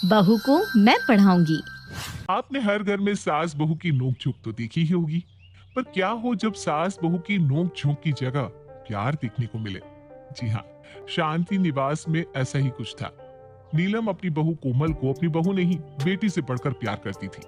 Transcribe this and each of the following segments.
बहू को मैं पढ़ाऊंगी। आपने हर घर में सास बहू की नोक झोंक तो देखी ही होगी, पर क्या हो जब सास बहू की नोक झोंक की जगह प्यार देखने को मिले। जी हाँ, शांति निवास में ऐसा ही कुछ था। नीलम अपनी बहू कोमल को अपनी बहू नहीं बेटी से बढ़कर प्यार करती थी।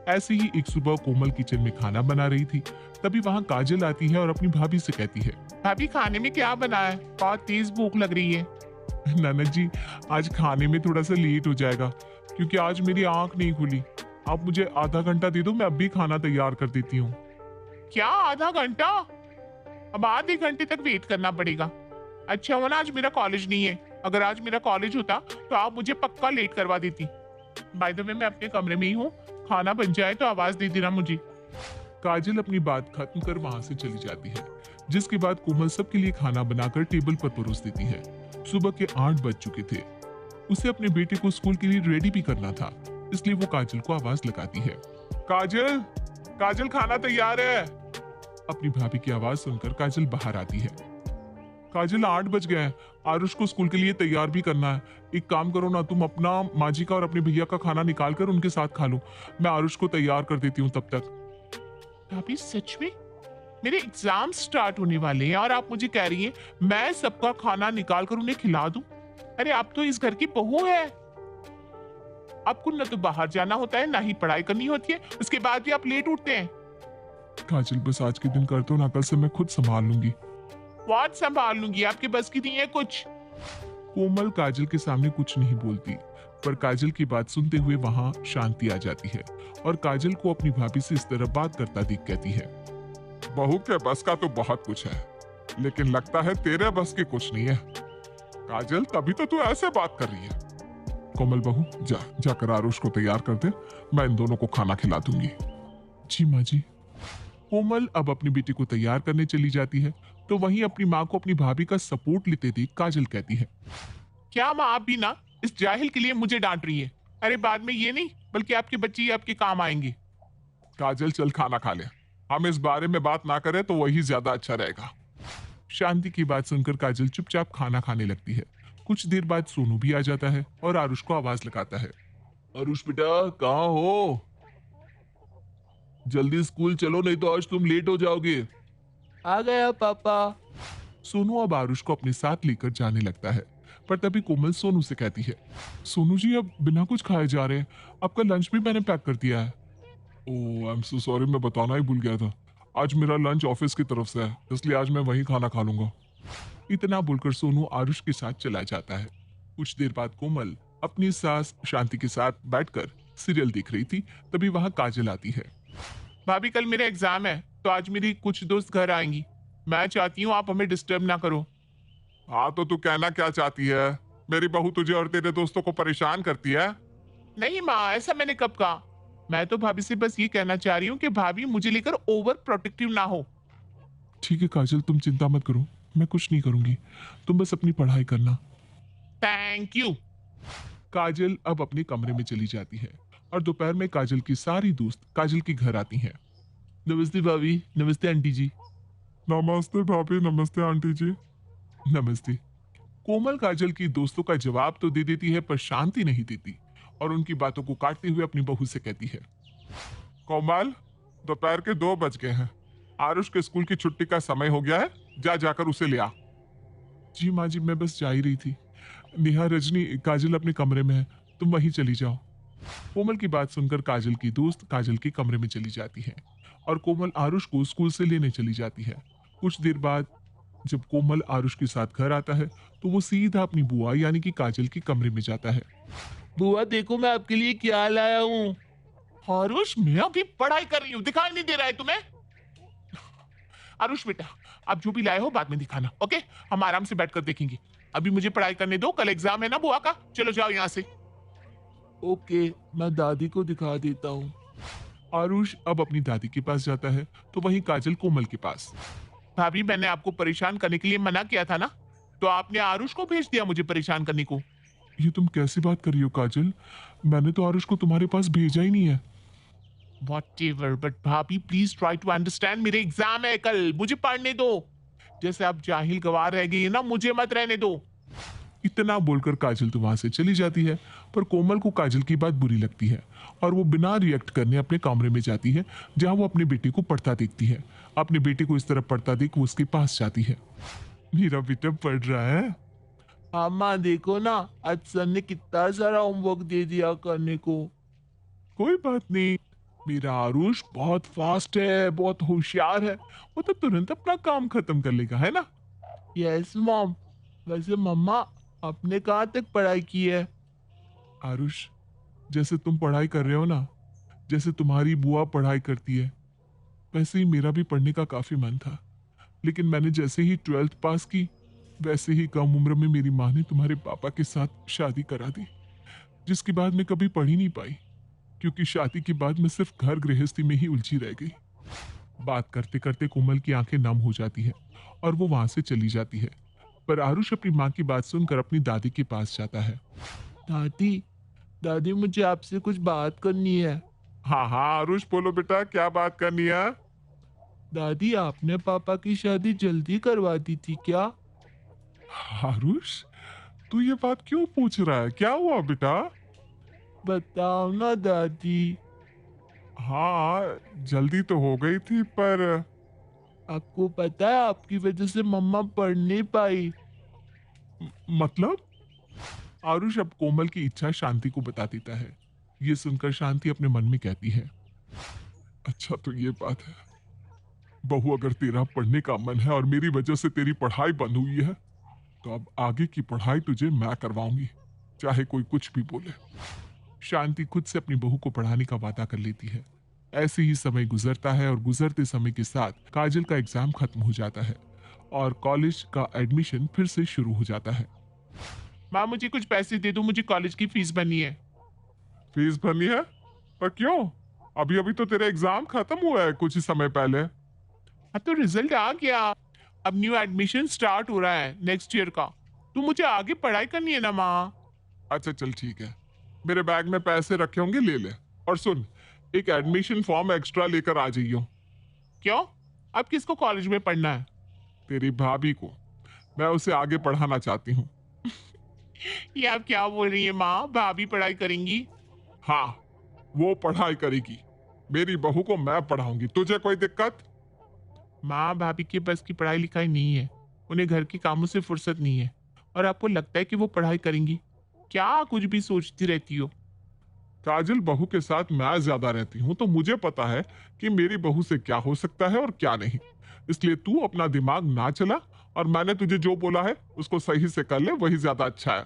ऐसे ही एक सुबह कोमल किचन में खाना बना रही थी। तभी वहां काजल आती है और अपनी भाभी से कहती है, भाभी खाने में क्या बना है? बहुत तेज भूख लग रही है। ननद जी, आज खाने में थोड़ा सा लेट हो जाएगा क्योंकि आज मेरी आंख नहीं खुली। आप मुझे आधा घंटा दे दो, मैं अभी खाना तैयार कर देती हूँ। क्या आधा घंटा? अब आधे घंटे तक वेट करना पड़ेगा। अच्छा हुआ ना आज मेरा कॉलेज नहीं है, अगर आज मेरा कॉलेज होता तो आप मुझे पक्का लेट करवा देती। बाय द वे मैं अपने कमरे में ही हूँ, खाना बन जाए तो आवाज दे देना मुझे। काजल अपनी बात खत्म कर वहां से चली जाती है, जिसके बाद कोमल सबके लिए खाना बनाकर टेबल पर परोस देती है। सुबह के 8 बज चुके थे। उसे अपने बेटे को स्कूल के लिए रेडी भी करना था, इसलिए वो काजल को आवाज लगाती है, काजल, काजल खाना तैयार है। अपनी भाभी की आवाज सुनकर काजल बाहर आती है। काजल 8 बज गए हैं, आरुष को स्कूल के लिए तैयार भी करना है। एक काम करो ना, तुम अपना माजी का और अपने भैया का खाना निकाल कर उनके साथ खा लो, मैं आरुष को तैयार कर देती हूँ तब तक। भाभी सच में? मेरे एग्जाम स्टार्ट होने वाले हैं और आप मुझे कह रही हैं मैं सबका खाना निकाल कर उन्हें खिला दूं? अरे आप तो इस घर की बहू है, आपको न तो बाहर जाना होता है ना ही पढ़ाई करनी होती है, उसके बाद भी आप लेट उठते हैं। काजल बस आज के दिन कर दो ना, कल से मैं खुद संभाल लूंगी। व्हाट संभाल लूंगी? आपके बस की नहीं है कुछ? कोमल काजल के सामने कुछ नहीं बोलती, पर काजल की बात सुनते हुए वहां शांति आ जाती है और काजल को अपनी भाभी से इस तरह बात करता देख कहती है, बहू के बस का तो बहुत कुछ है, लेकिन लगता है तेरे बस की कुछ नहीं है। काजल तभी तो तू ऐसे बात कर रही है। कोमल बहू जाकर आरुष को तैयार कर दे, मैं इन दोनों को खाना खिला दूंगी। जी माँ जी। कोमल अब अपनी बेटी को तैयार करने चली जाती है, तो वहीं अपनी माँ को अपनी भाभी का सपोर्ट लेते देख काजल कहती है, क्या माँ आप भी ना इस जाहिल के लिए मुझे डांट रही है? अरे बाद में ये नहीं बल्कि आपके बच्चे ही आपके काम आएंगे। काजल चल खाना खा ले, हम इस बारे में बात ना करें तो वही ज्यादा अच्छा रहेगा। शांति की बात सुनकर काजल चुपचाप खाना खाने लगती है। कुछ देर बाद सोनू भी आ जाता है और आरुष को आवाज लगाता है, आरुष बेटा कहाँ हो? जल्दी स्कूल चलो नहीं तो आज तुम लेट हो जाओगे। आ गया पापा। सोनू अब आरुष को अपने साथ लेकर जाने लगता है, पर तभी कोमल सोनू से कहती है, सोनू जी अब बिना कुछ खाए जा रहे हैं, आपका लंच भी मैंने पैक कर दिया है। ओह आई एम सो सॉरी, मैं बताना ही भूल गया था, आज मेरा लंच ऑफिस की तरफ से है, इसलिए आज मैं वहीं खाना खा लूंगा। इतना बोलकर सोनू आरुष के साथ चला जाता है। कुछ देर बाद कोमल अपनी सास शांति के साथ बैठकर सीरियल देख रही थी, तभी वहां काजल आती है। भाभी कल मेरा एग्जाम है तो आज मेरी कुछ दोस्त घर आएंगी, मैं चाहती हूँ आप हमें डिस्टर्ब ना करो। हाँ तो तू कहना क्या चाहती है? मेरी बहू तुझे और तेरे दोस्तों को परेशान करती है? नहीं माँ, ऐसा मैंने कब कहा? मैं तो भाभी से बस ये कहना चाह रही हूँ कि भाभी मुझे लेकर ओवर प्रोटेक्टिव ना हो। ठीक है काजल, तुम चिंता मत करो, मैं कुछ नहीं करूंगी, तुम बस अपनी पढ़ाई करना। Thank you. काजल अब अपने कमरे में चली जाती है और दोपहर में काजल की सारी दोस्त काजल के घर आती हैं। नमस्ते भाभी, नमस्ते आंटी जी। नमस्ते भाभी, नमस्ते आंटी जी। नमस्ते। कोमल काजल की दोस्तों का जवाब तो दे देती है, पर शांति नहीं देती और उनकी बातों को काटते हुए अपनी बहू से कहती है, कोमल दोपहर के 2 बज गए हैं, आरुष के स्कूल की छुट्टी का समय हो गया है, जा जाकर उसे ले आ। जी माँ जी, मैं बस जा ही रही थी। नेहा, रजनी, काजल अपने कमरे में है, तुम वहीं चली जाओ। कोमल की बात सुनकर काजल की दोस्त काजल के कमरे में चली जाती है और कोमल आरुष को स्कूल से लेने चली जाती है। कुछ देर बाद जब कोमल आरुष के साथ घर आता है तो वो सीधा अपनी बुआ यानी कि काजल के कमरे में जाता है। बुआ देखो मैं आपके लिए क्या लाया हूँ। आरुष, मैं अभी पढ़ाई कर रही हूँ, दिखाई नहीं दे रहा है तुम्हें? आरुष बेटा, आप जो भी लाए हो बाद में दिखाना, ओके? हम आराम से बैठकर देखेंगे, अभी मुझे पढ़ाई करने दो, कल एग्जाम है ना बुआ का। चलो जाओ यहाँ से। ओके, मैं दादी को दिखा देता हूँ। आरुष अब अपनी दादी के पास जाता है तो वहीं काजल कोमल के पास। भाभी मैंने आपको परेशान करने के लिए मना किया था ना, तो आपने आरुष को भेज दिया मुझे परेशान करने को। ये तुम कैसी बात कर रही हो काजल, मैंने तो आरुष को तुम्हारे पास भेजा ही नहीं है। Whatever, but भाभी प्लीज ट्राई टू अंडरस्टैंड, मेरे एग्जाम है कल, मुझे पढ़ने दो। जैसे आप जाहिल गवार रह गई है ना, मुझे मत रहने दो। इतना बोलकर काजल तो वहां से चली जाती है। पर कोमल को काजल की बात बुरी लगती है और वो बिना रिएक्ट करने अपने कमरे में जाती है, जहां वो अपनी बेटी को पढ़ता देखती है। अपनी बेटी को इस तरह पढ़ता देख वो उसके पास जाती है। मेरा बेटा पढ़ रहा है। हाँ माँ, देखो ना, आज सर ने कितना सारा होमवर्क दे दिया करने को। कोई बात नहीं, मेरा आरुष बहुत फास्ट है, बहुत होशियार है, वो तो तुरंत अपना काम खत्म कर लेगा, है ना। Yes mom. वैसे मम्मा, आपने कहाँ तक पढ़ाई की है? आरुष, जैसे तुम पढ़ाई कर रहे हो ना, जैसे तुम्हारी बुआ पढ़ाई करती है, वैसे ही मेरा भी पढ़ने का काफी मन था। लेकिन मैंने जैसे ही 12th पास की, वैसे ही कम उम्र में मेरी माँ ने तुम्हारे पापा के साथ शादी करा दी, जिसके बाद मैं कभी पढ़ ही नहीं पाई, क्योंकि शादी के बाद मैं सिर्फ घर गृहस्थी में ही उलझी रह गई। बात करते करते कोमल की आंखें नम हो जाती है और वो वहां से चली जाती है। पर आरुष अपनी माँ की बात सुनकर अपनी दादी के पास जाता है। दादी, दादी मुझे आपसे कुछ बात करनी है। हाँ हाँ आरुष, बोलो बेटा, क्या बात करनी है। दादी, आपने पापा की शादी जल्दी करवा दी थी क्या? आरुष, तू ये बात क्यों पूछ रहा है, क्या हुआ बेटा। बताओ ना दादी। हाँ, जल्दी तो हो गई थी, पर आपको पता है आपकी वजह से मम्मा पढ़ नहीं पाई। मतलब। आरुष अब कोमल की इच्छा शांति को बता देता है। ये सुनकर शांति अपने मन में कहती है, अच्छा तो ये बात है बहू, अगर तेरा पढ़ने का मन है और मेरी वजह से तेरी पढ़ाई बंद हुई है, तो अब आगे की पढ़ाई तुझे मैं करवाऊंगी, चाहे कोई कुछ भी बोले। शांति खुद से अपनी बहू को पढ़ाने का वादा कर लेती है। ऐसे ही समय गुजरता है और गुजरते समय के साथ काजल का एग्जाम खत्म हो जाता है और कॉलेज का एडमिशन फिर से शुरू हो जाता है। माँ, मुझे कुछ पैसे दे दो, मुझे कॉलेज की फीस भरनी है। फीस भरनी है? पर क्यों? अभी अभी तो तेरा एग्जाम खत्म हुआ है कुछ ही समय पहले। हाँ, तो रिजल्ट आ गया, अब न्यू एडमिशन स्टार्ट हो रहा है नेक्स्ट ईयर का, तो मुझे आगे पढ़ाई करनी है ना माँ। अच्छा चल ठीक है, मेरे बैग में पैसे रखे होंगे, ले ले। और सुन, एक एडमिशन फॉर्म एक्स्ट्रा लेकर आ जाइयो। क्यों? अब किसको कॉलेज में पढ़ना है? तेरी भाभी को, मैं उसे आगे पढ़ाना चाहती हूँ। ये आप क्या बोल रही है माँ, भाभी पढ़ाई करेंगी? हाँ, वो पढ़ाई करेगी, मेरी बहू को मैं पढ़ाऊंगी, तुझे कोई दिक्कत? माँ, भाभी के बस की पढ़ाई लिखाई नहीं है, उन्हें घर के कामों से फुर्सत नहीं है, और आपको लगता है कि वो पढ़ाई करेंगी? क्या कुछ भी सोचती रहती हो। काजल, बहू के साथ मैं ज्यादा रहती हूँ, तो मुझे पता है कि मेरी बहू से क्या हो सकता है और क्या नहीं। इसलिए तू अपना दिमाग ना चला और मैंने तुझे जो बोला है उसको सही से कर ले, वही ज्यादा अच्छा है।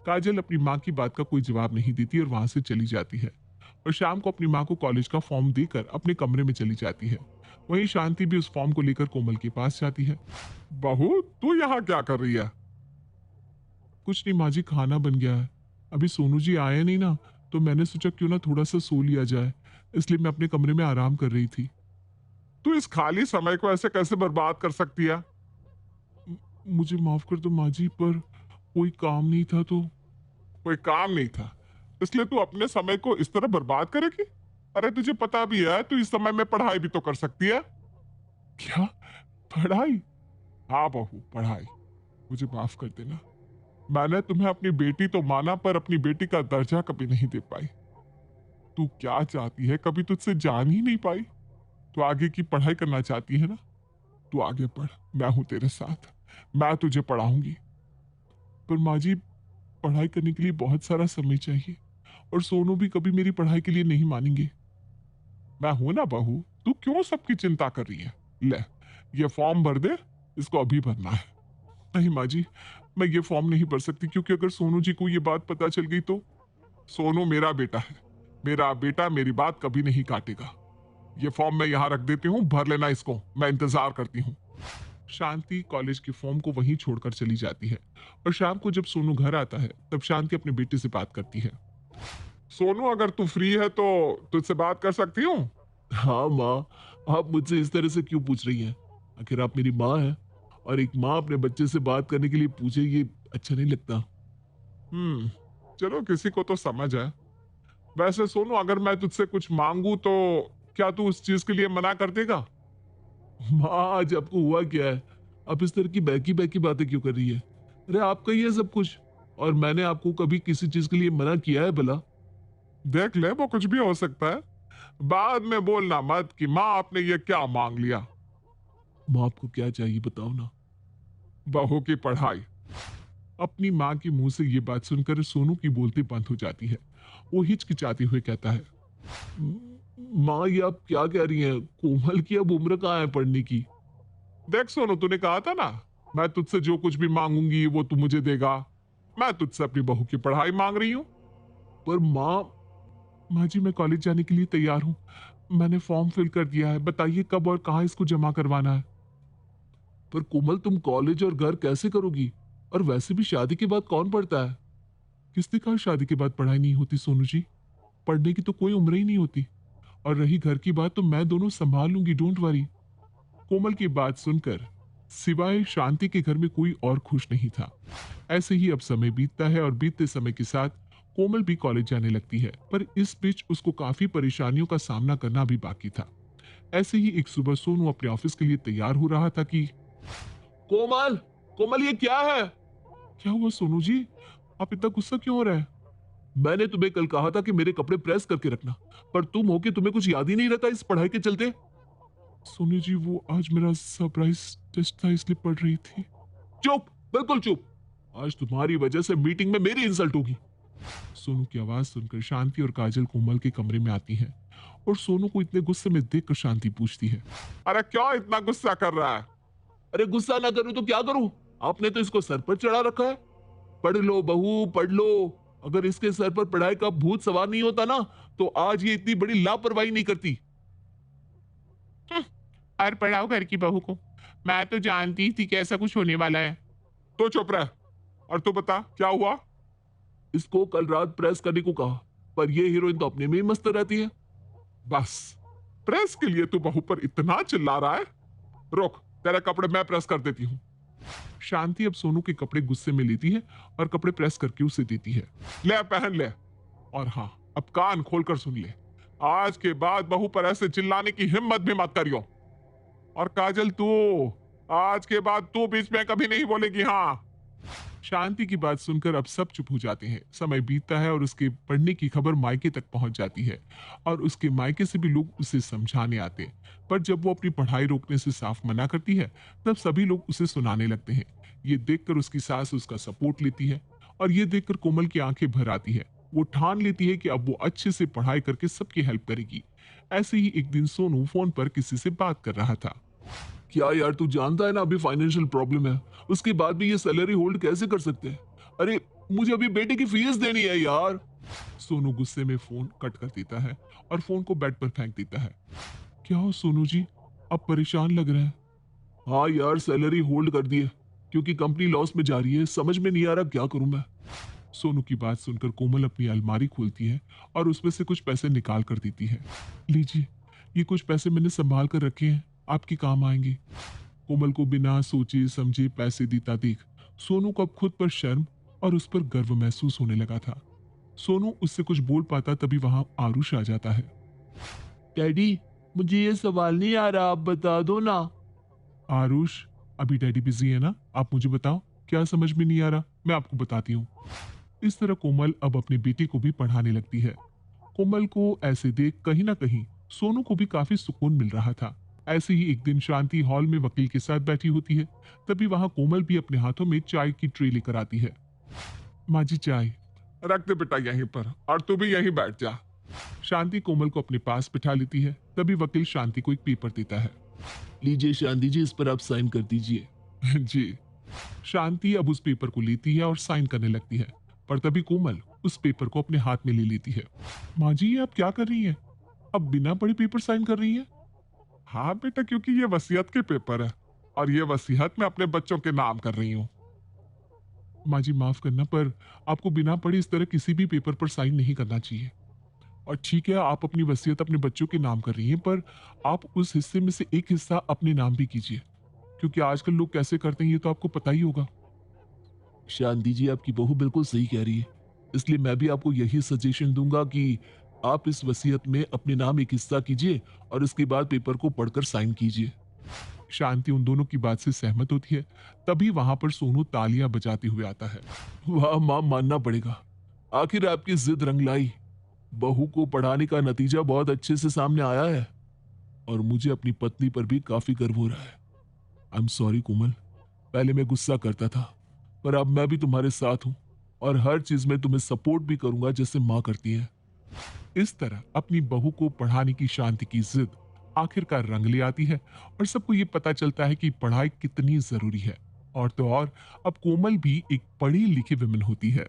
काजल अपनी माँ की बात का कोई जवाब नहीं देती और वहां से चली जाती है और शाम को अपनी माँ को कॉलेज का फॉर्म देकर अपने कमरे में चली जाती है। वहीं शांति भी उस फॉर्म को लेकर कोमल के पास जाती है। बहू, तू यहाँ क्या कर रही है? कुछ नहीं माँ जी, खाना बन गया है, अभी सोनू जी आए नहीं ना, तो मैंने सोचा क्यों ना थोड़ा सा सो लिया जाए, इसलिए मैं अपने कमरे में आराम कर रही थी। तू इस खाली समय को ऐसे कैसे बर्बाद कर सकती है? मुझे माफ कर दो माँ जी, पर कोई काम नहीं था तो। कोई काम नहीं था इसलिए तू अपने समय को इस तरह बर्बाद करेगी? अरे तुझे पता भी है तू इस समय में पढ़ाई भी तो कर सकती है। क्या? पढ़ाई? हाँ बहू, पढ़ाई। मुझे माफ कर देना, मैंने तुम्हें अपनी बेटी तो माना, पर अपनी बेटी का दर्जा कभी नहीं दे पाई। तू क्या चाहती है कभी तुझसे जान ही नहीं पाई। तू आगे की पढ़ाई करना चाहती है ना, तू आगे पढ़, मैं हूं तेरे साथ, मैं तुझे पढ़ाऊंगी। पर माँ जी, पढ़ाई करने के लिए बहुत सारा समय चाहिए और सोनू भी कभी मेरी पढ़ाई के लिए नहीं मानेंगे। मैं हूं ना बहू, तू क्यों सबकी चिंता कर रही है। ले, ये फॉर्म भर दे, इसको अभी भरना है। नहीं माँ जी, मैं ये फॉर्म नहीं भर सकती, क्योंकि अगर सोनू जी को ये बात पता चल गई तो। सोनू मेरा बेटा है, मेरा बेटा मेरी बात कभी नहीं काटेगा। ये फॉर्म मैं यहाँ रख देती हूँ, भर लेना इसको, मैं इंतजार करती हूँ। शांति कॉलेज के फॉर्म को वहीं छोड़कर चली जाती है और शाम को जब सोनू घर आता है तब शांति अपने बेटे से बात करती है। सोनू, अगर तू फ्री है तो तुझसे बात कर सकती हूँ? हाँ माँ, आप मुझसे इस तरह से क्यों पूछ रही हैं? आखिर आप मेरी माँ हैं, और एक माँ अपने बच्चे से बात करने के लिए पूछे, ये अच्छा नहीं लगता। चलो, किसी को तो समझ है। वैसे सोनू, अगर मैं तुझसे कुछ मांगू तो क्या तू उस चीज के लिए मना कर देगा? माँ, आज आपको हुआ क्या है? आप इस तरह की बहकी बहकी बातें क्यों कर रही है? अरे आप कहिए सब कुछ, और मैंने आपको कभी किसी चीज के लिए मना किया है भला? देख ले, वो कुछ भी हो सकता है, बाद में बोलना मत कि माँ आपने ये क्या मांग लिया। माँ आपको क्या चाहिए बताओ ना। बहू की पढ़ाई। अपनी माँ के मुंह से ये बात सुनकर सोनू की बोलती बंद हो जाती है। वो हिचकिचाते हुए कहता है, माँ ये आप क्या कह रही हैं? कोमल की अब उम्र कहाँ है पढ़ने की? देख सोनू, तूने कहा था ना, मैं तुझसे जो कुछ भी मांगूंगी वो तू मुझे देगा। मैं तुझसे अपनी बहू की पढ़ाई मांग रही हूँ। पर माँ जी, मैं कॉलेज जाने के लिए तैयार हूँ। मैंने फॉर्म फिल कर दिया है, बताइए कब और कहाँ इसको जमा करवाना है। पर कोमल, तुम कॉलेज और घर कैसे करोगी? और वैसे भी शादी के बाद कौन पढ़ता है? किसने कहा शादी के बाद पढ़ाई नहीं होती सोनू जी? पढ़ने की तो कोई उम्र ही नहीं होती। और रही घर की बात, तो मैं दोनों संभाल लूंगी, डोंट वरी। कोमल की बात सुनकर सिवाय शांति के घर में कोई और खुश नहीं था। ऐसे ही अब समय बीतता है और बीतते समय के साथ कोमल भी कॉलेज जाने लगती है, पर इस बीच उसको काफी परेशानियों का सामना करना भी बाकी था। ऐसे ही एक सुबह सोनू अपने ऑफिस के लिए तैयार हो रहा था कि कोमल, कोमल ये क्या है? क्या हुआ सोनू जी, आप इतना गुस्सा क्यों हो रहे हैं? मैंने तुम्हें कल कहा था कि मेरे कपड़े प्रेस करके रखना, पर तुम हो कि तुम्हें कुछ याद ही नहीं रहता इस पढ़ाई के चलते। सोनू जी, वो आज मेरा सरप्राइज टेस्ट था, इसलिए पढ़ रही थी। चुप, बिल्कुल चुप। आज तुम्हारी वजह से मीटिंग में मेरी इंसल्ट होगी। सोनू की आवाज सुनकर शांति और काजल कोमल के कमरे में आती है और सोनू को इतने गुस्से में देखकर शांति पूछती है, अरे क्या इतना गुस्सा कर रहा है? अरे गुस्सा ना करूं तो क्या करूं? आपने तो इसको सर पर चढ़ा रखा है। पढ़ लो बहू, पढ़ लो। अगर इसके सर पर पढ़ाई का भूत सवार नहीं होता ना, तो आज ये इतनी बड़ी लापरवाही नहीं करती। और पढ़ाओ घर की बहू को, मैं तो जानती थी कि ऐसा कुछ होने वाला है। तो चुप रह, और तू बता क्या हुआ? इसको कल रात प्रेस करने को कहा, पर ये हीरोइन तो अपने में ही मस्त रहती है। बस, प्रेस के लिए तू बहू पर इतना चिल्ला रहा है? रुक, तेरे कपड़े मैं प्रेस कर देती हूँ। शांति अब सोनू के कपड़े गुस्से में लेती है और कपड़े प्रेस करके उसे देती है। ले पहन ले। और हाँ, अब कान खोलकर सुन ले, आज के बाद बहू पर ऐसे चिल्लाने की हिम्मत भी मत करियो। और काजल, तू आज के बाद तू बीच में कभी नहीं बोलेगी, हाँ? शांति की बात सुनकर अब सब चुप हो जाते हैं। समय बीतता है और उसके पढ़ने की खबर मायके तक पहुंच जाती है और उसके मायके से भी लोग उसे समझाने आते हैं। पर जब वो अपनी पढ़ाई रोकने से साफ मना करती है, तब सभी लोग उसे सुनाने लगते हैं। ये देखकर उसकी सास उसका सपोर्ट लेती है और ये देखकर कोमल की आंखें भर आती है। वो ठान लेती है कि अब वो अच्छे से पढ़ाई करके सबकी हेल्प करेगी। ऐसे ही एक दिन सोनू फोन पर किसी से बात कर रहा था। क्या यार, तू जानता है ना अभी फाइनेंशियल प्रॉब्लम है, उसके बाद भी ये सैलरी होल्ड कैसे कर सकते हैं? अरे मुझे अभी बेटे की फीस देनी है यार। सोनू गुस्से में फोन कट कर देता है और फोन को बेड पर फेंक देता है। क्या हो सोनू जी, आप परेशान लग रहे हैं? हाँ यार, सैलरी होल्ड कर दी है क्योंकि कंपनी लॉस में जा रही है, समझ में नहीं आ रहा क्या करूं मैं। सोनू की बात सुनकर कोमल अपनी अलमारी खोलती है और उसमें से कुछ पैसे निकाल कर देती है। लीजिए, ये कुछ पैसे मैंने संभाल कर रखे हैं, आपके काम आएंगे। कोमल को बिना सोचे समझे पैसे देता देख सोनू को अब खुद पर शर्म और उस पर गर्व महसूस होने लगा था। सोनू उससे कुछ बोल पाता तभी वहां आरुष आ जाता है। डैडी, मुझे ये सवाल नहीं आ रहा, आप बता दो ना। आरुष, अभी डैडी बिजी है ना, आप मुझे बताओ क्या समझ में नहीं आ रहा, मैं आपको बताती हूँ। इस तरह कोमल अब अपनी बेटी को भी पढ़ाने लगती है। कोमल को ऐसे देख कहीं ना कहीं सोनू को भी काफी सुकून मिल रहा था। ऐसे ही एक दिन शांति हॉल में वकील के साथ बैठी होती है, तभी वहां कोमल भी अपने हाथों में चाय की ट्रे लेकर आती है। माँ जी, चाय रख दे बेटा यहीं पर, और तू भी यहीं बैठ जा। शांति कोमल को अपने पास बिठा लेती है। तभी वकील शांति को एक पेपर देता है। लीजिए शांति जी, इस पर आप साइन कर दीजिए। जी। शांति अब उस पेपर को लेती है और साइन करने लगती है, पर तभी कोमल उस पेपर को अपने हाथ में ले लेती है। माँ जी, ये आप क्या कर रही हैं? अब बिना पढ़े पेपर साइन कर रही हैं? हाँ बेटा, क्योंकि ये वसीयत के पेपर है और ये वसीयत मैं अपने बच्चों के नाम कर रही हूँ। माँ जी माफ करना, पर आपको बिना पढ़े इस तरह किसी भी पेपर पर साइन नहीं करना चाहिए। और ठीक है, आप अपनी वसीयत अपने बच्चों के नाम कर रही हैं, पर आप उस हिस्से में से एक हिस्सा अपने नाम भी कीजिए, क्योंकि आजकल लोग कैसे करते हैं ये तो आपको पता ही होगा। शांति जी, आपकी बहू बिल्कुल सही कह रही है, इसलिए मैं भी आपको यही सजेशन दूंगा कि आप इस वसीयत में अपने नाम एक हिस्सा कीजिए और इसके बाद पेपर को पढ़कर साइन कीजिए। शांति उन दोनों की बात से सहमत होती है। तभी वहां पर सोनू तालियां बजाते हुए आता है। वाह माँ, मानना पड़ेगा, आखिर आपकी जिद रंग लाई। बहू को पढ़ाने का नतीजा बहुत अच्छे से सामने आया है और मुझे अपनी पत्नी पर भी काफी गर्व हो रहा है। आई एम सॉरी कोमल, पहले मैं गुस्सा करता था, पर अब मैं भी तुम्हारे साथ हूं और हर चीज में तुम्हें सपोर्ट भी करूंगा जैसे माँ करती है। इस तरह अपनी बहू को पढ़ाने की शांति की जिद आखिरकार रंग ले आती है और सबको ये पता चलता है कि पढ़ाई कितनी जरूरी है। और तो और अब कोमल भी एक पढ़ी लिखी विमेन होती है।